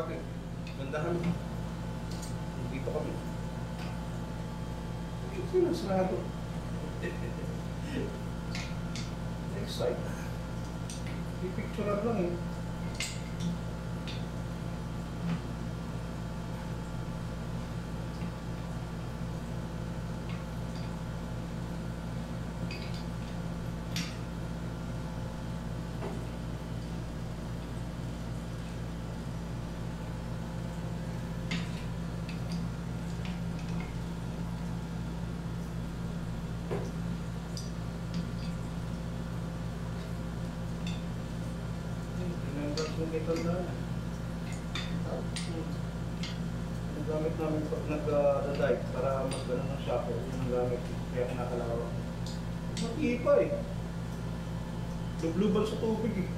kapatid. Gandahan mo. Dito kami. Sino sarado? Next side. Pipicturean lang eh. Ito na. Nagamit namin pag nag-dive para mag-galang ng shocker. Yung nagamit. Kaya kinakalawang. Mag-ipa eh. Lubluban sa tubig eh.